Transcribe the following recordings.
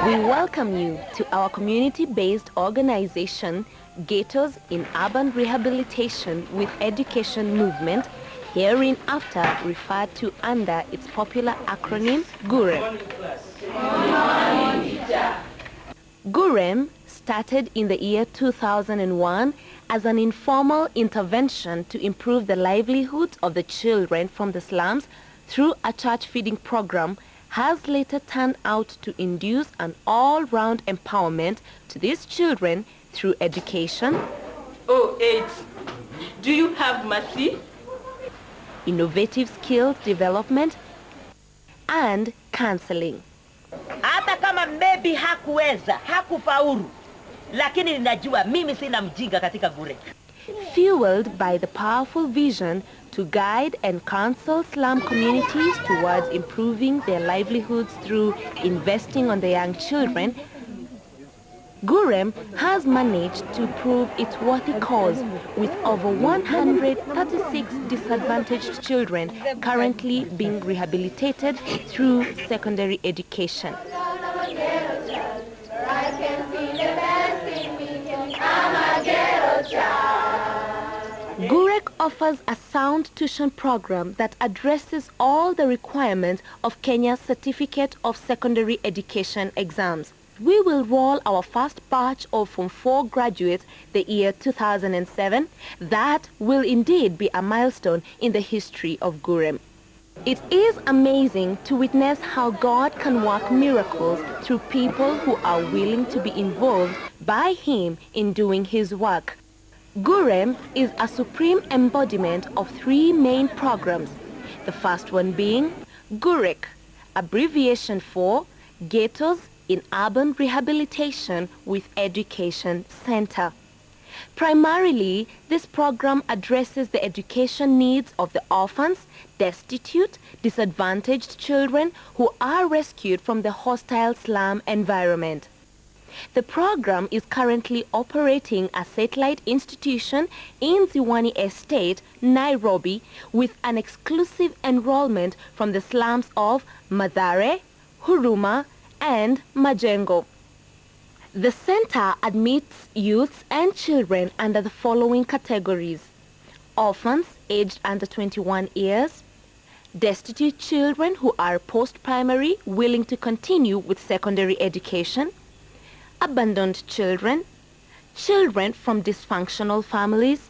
We welcome you to our community-based organization, Gators in Urban Rehabilitation with Education Movement, hereinafter referred to under its popular acronym, Gurem. Gurem started in the year 2001 as an informal intervention to improve the livelihoods of the children from the slums through a church feeding program, has later turned out to induce an all-round empowerment to these children through education. Oh, AIDS. Do you have mercy? Innovative skills development and counseling. Hata kama maybe hakufaulu, lakini ninajua mimi sina mjinga katika Gurem. Fueled by the powerful vision to guide and counsel slum communities towards improving their livelihoods through investing on the young children, Gurem has managed to prove its worthy cause with over 136 disadvantaged children currently being rehabilitated through secondary education. Gurek offers a sound tuition program that addresses all the requirements of Kenya's Certificate of Secondary Education exams. We will roll our first batch of Form 4 graduates the year 2007. That will indeed be a milestone in the history of Gurem. It is amazing to witness how God can work miracles through people who are willing to be involved by Him in doing His work. Gurem is a supreme embodiment of three main programs. The first one being Gurek, abbreviation for Gators in Urban Rehabilitation with Education Center. Primarily, this program addresses the education needs of the orphans, destitute, disadvantaged children who are rescued from the hostile slum environment. The program is currently operating a satellite institution in Ziwani Estate, Nairobi, with an exclusive enrollment from the slums of Mathare, Huruma, and Majengo. The center admits youths and children under the following categories: orphans aged under 21 years, destitute children who are post-primary willing to continue with secondary education, abandoned children, children from dysfunctional families,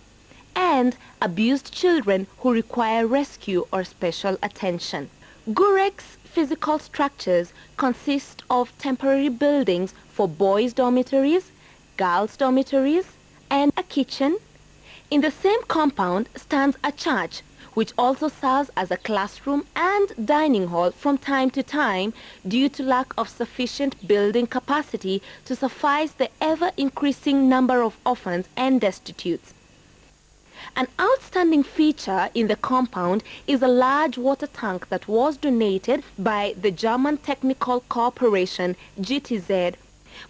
and abused children who require rescue or special attention. Gurek's physical structures consist of temporary buildings for boys' dormitories, girls' dormitories, and a kitchen. In the same compound stands a church, which also serves as a classroom and dining hall from time to time due to lack of sufficient building capacity to suffice the ever-increasing number of orphans and destitutes. An outstanding feature in the compound is a large water tank that was donated by the German Technical Corporation, GTZ.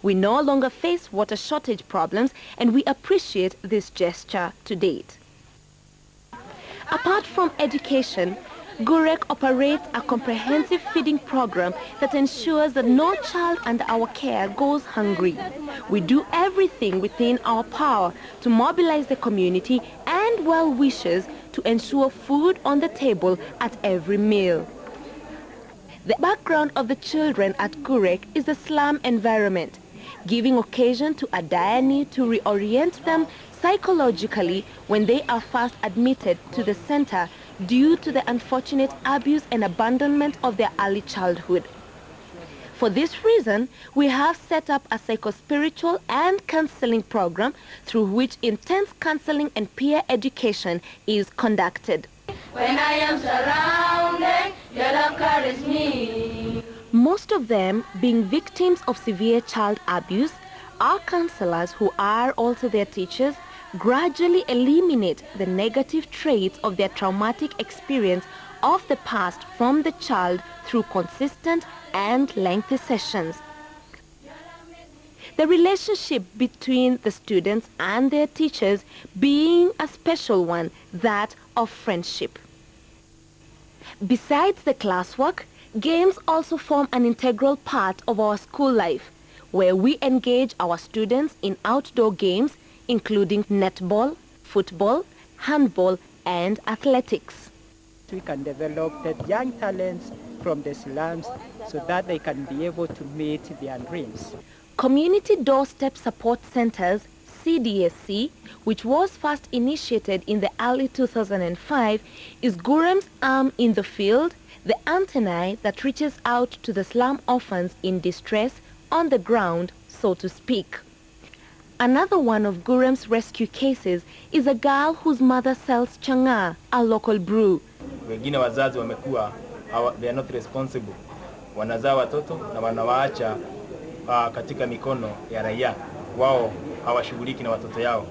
We no longer face water shortage problems, and we appreciate this gesture to date. Apart from education, Gurek operates a comprehensive feeding program that ensures that no child under our care goes hungry. We do everything within our power to mobilize the community and well-wishers to ensure food on the table at every meal. The background of the children at Gurek is the slum environment, giving occasion to a dire need to reorient them psychologically when they are first admitted to the center due to the unfortunate abuse and abandonment of their early childhood. For this reason, we have set up a psychospiritual and counseling program through which intense counseling and peer education is conducted. When I am surrounded, your love carries me. Most of them being victims of severe child abuse, our counselors, who are also their teachers, gradually eliminate the negative traits of their traumatic experience of the past from the child through consistent and lengthy sessions. The relationship between the students and their teachers being a special one, that of friendship. Besides the classwork, games also form an integral part of our school life. where we engage our students in outdoor games including netball, football, handball, and athletics. We can develop the young talents from the slums so that they can be able to meet their dreams. Community Doorstep Support Centers, CDSC, which was first initiated in the early 2005, is Gurem's arm in the field, the antennae that reaches out to the slum orphans in distress on the ground, so to speak. Another one of Gurem's rescue cases is a girl whose mother sells chang'aa, a local brew. Wengine wazazi wamekuwa they are not responsible. Wanazaa watoto na wanawaacha katika mikono ya raia. Wao hawashughuliki na watoto yao.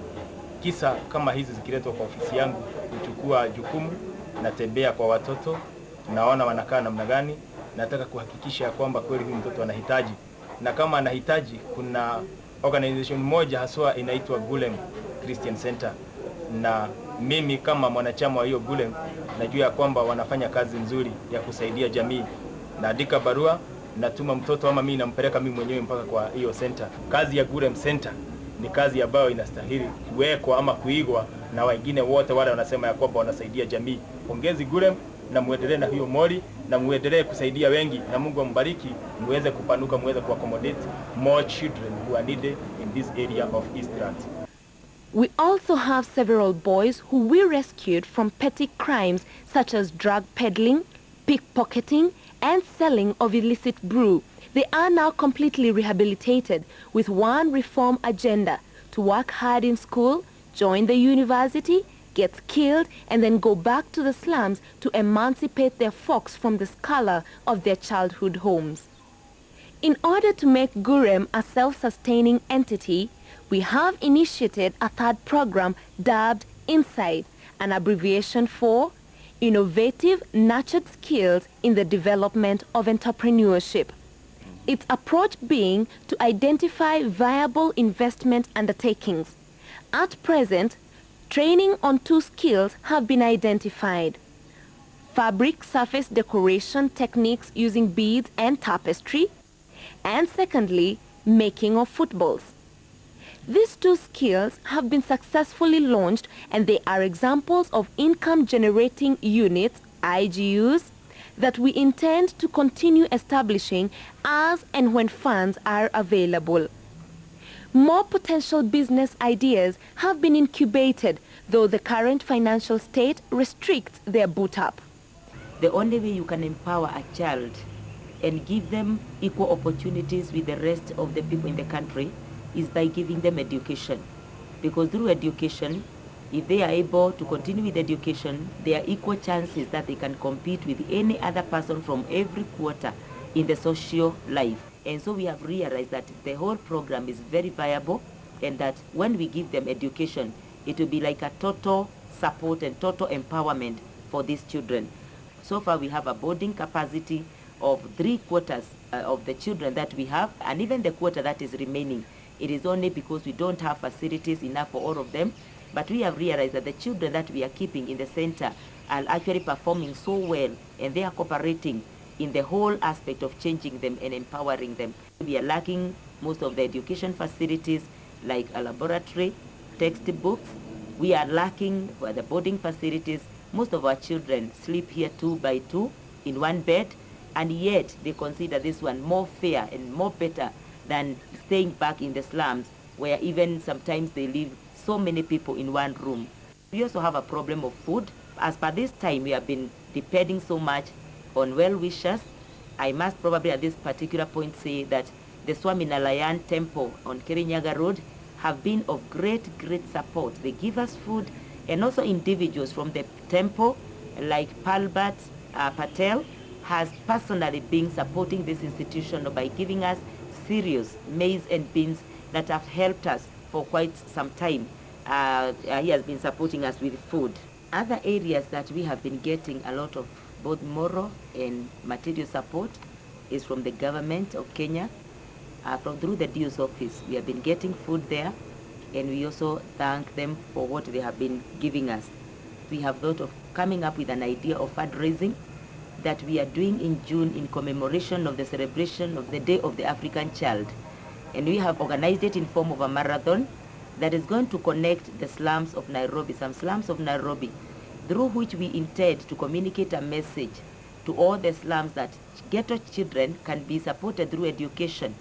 Kisa kama hizi zikiletwa kwa ofisi yangu, kuchukua jukumu, natembea kwa watoto, naona wanakaa namna gani, nataka kuhakikisha kwamba kweli huyu mtoto anahitaji. Na kama anahitaji, kuna organization moja haswa inaitwa Gurem Christian Center, na mimi kama mwanachama wa hiyo Gurem najua kwamba wanafanya kazi nzuri ya kusaidia jamii. Naandika barua, natuma mtoto ama mimi nampeleka mimi mwenyewe mpaka kwa hiyo center. Kazi ya Gurem Center ni kazi ambayo inastahili kuwekwa ama kuigwa na wengine wote wale wanasema ya kwamba wanasaidia jamii. Pongezi Gurem, na muendelee na hiyo mori, na muendelee kusaidia wengi, na Mungu ambariki, muweze kupanuka, muweze kuaccommodate more children who are needed in this area of Eastlands. We also have several boys who we rescued from petty crimes such as drug peddling, pickpocketing, and selling of illicit brew. They are now completely rehabilitated with one reform agenda: to work hard in school, join the university, get skilled, and then go back to the slums to emancipate their folks from the squalor of their childhood homes. In order to make Gurem a self-sustaining entity, we have initiated a third program dubbed INSIDE, an abbreviation for Innovative Nurtured Skills in the Development of Entrepreneurship. Its approach being to identify viable investment undertakings. At present, training on 2 skills have been identified: fabric surface decoration techniques using beads and tapestry, and secondly, making of footballs. These 2 skills have been successfully launched, and they are examples of income-generating units, IGUs, that we intend to continue establishing as and when funds are available. More potential business ideas have been incubated, though the current financial state restricts their boot-up. The only way you can empower a child and give them equal opportunities with the rest of the people in the country is by giving them education. Because through education, if they are able to continue with education, there are equal chances that they can compete with any other person from every quarter in the social life. And so we have realized that the whole program is very viable, and that when we give them education, it will be like a total support and total empowerment for these children. So far we have a boarding capacity of 3/4 of the children that we have, and even the quarter that is remaining, it is only because we don't have facilities enough for all of them. But we have realized that the children that we are keeping in the center are actually performing so well, and they are cooperating in the whole aspect of changing them and empowering them. We are lacking most of the education facilities like a laboratory, textbooks. We are lacking for the boarding facilities. Most of our children sleep here 2 by 2 in one bed, and yet they consider this one more fair and more better than staying back in the slums, where even sometimes they live so many people in one room. We also have a problem of food. As per this time, we have been depending so much on well-wishers. I must probably at this particular point say that the Swami Narayan Temple on Kirinyaga Road have been of great support. They give us food, and also individuals from the temple like Palbat Patel has personally been supporting this institution by giving us cereals, maize and beans that have helped us for quite some time. He has been supporting us with food. Other areas that we have been getting a lot of both moral and material support is from the government of Kenya. Through the DU's office, we have been getting food there, and we also thank them for what they have been giving us. We have thought of coming up with an idea of fundraising that we are doing in June in commemoration of the celebration of the Day of the African Child. And we have organized it in form of a marathon that is going to connect the slums of Nairobi, some slums of Nairobi, through which we intend to communicate a message to all the slums that ghetto children can be supported through education.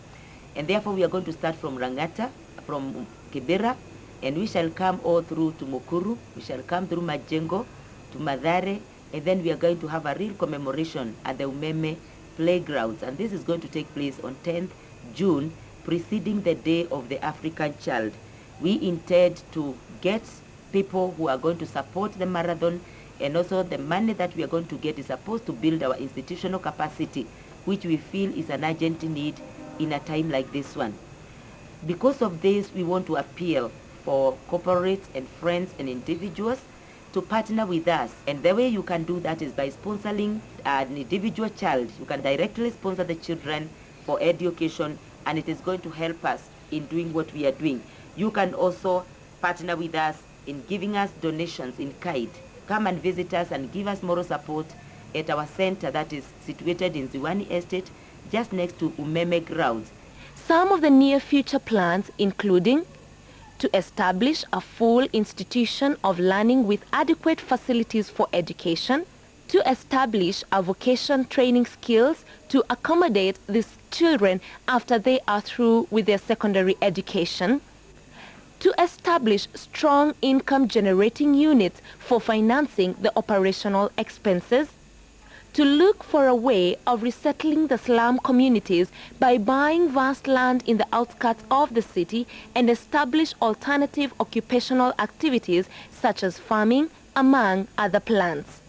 And therefore we are going to start from Rangata, from Kibera, and we shall come all through to Mukuru, we shall come through Majengo, to Madare, and then we are going to have a real commemoration at the Umeme playgrounds. And this is going to take place on 10th June, preceding the Day of the African Child. We intend to get people who are going to support the marathon, and also the money that we are going to get is supposed to build our institutional capacity, which we feel is an urgent need in a time like this one. Because of this, we want to appeal for corporates and friends and individuals to partner with us. And the way you can do that is by sponsoring an individual child. You can directly sponsor the children for education, and it is going to help us in doing what we are doing. You can also partner with us in giving us donations in kind. Come and visit us and give us moral support at our center that is situated in Ziwani Estate, just next to Umeme grounds. Some of the near future plans including to establish a full institution of learning with adequate facilities for education, to establish a vocation training skills to accommodate these children after they are through with their secondary education, to establish strong income generating units for financing the operational expenses, to look for a way of resettling the slum communities by buying vast land in the outskirts of the city and establish alternative occupational activities such as farming, among other plans.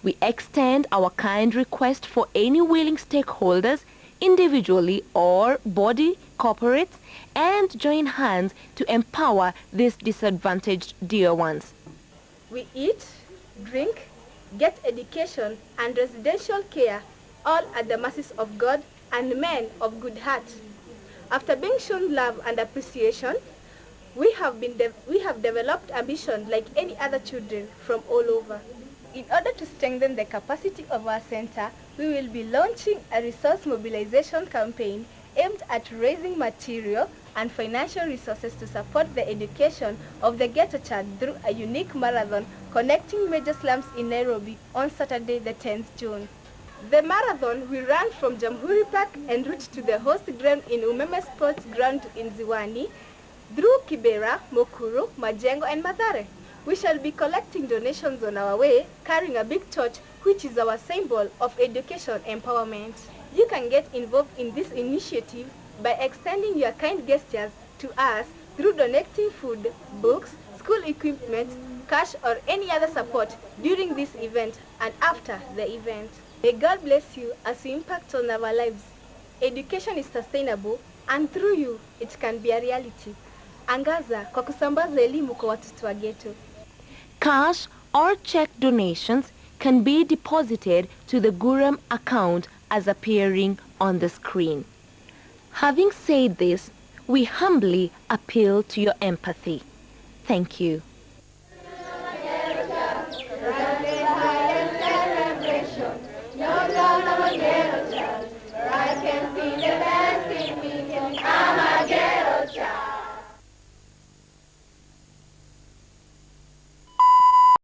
We extend our kind request for any willing stakeholders, individually or body, corporates, and join hands to empower these disadvantaged dear ones. We eat, drink, get education and residential care, all at the mercies of God and men of good heart. After being shown love and appreciation, we have developed ambition like any other children from all over. In order to strengthen the capacity of our center, we will be launching a resource mobilization campaign aimed at raising material and financial resources to support the education of the ghetto child through a unique marathon connecting major slums in Nairobi on Saturday the 10th June. The marathon will run from Jamhuri Park en route to the host ground in Umeme Sports Ground in Ziwani, through Kibera, Mukuru, Majengo and Madare. We shall be collecting donations on our way, carrying a big torch which is our symbol of education empowerment. You can get involved in this initiative by extending your kind gestures to us through donating food, books, school equipment, cash or any other support during this event and after the event. May God bless you as you impact on our lives. Education is sustainable and through you it can be a reality. Angaza kwa kusambaza elimu kwa watoto wa ghetto. Cash or check donations can be deposited to the Gurem account as appearing on the screen. Having said this, we humbly appeal to your empathy. Thank you.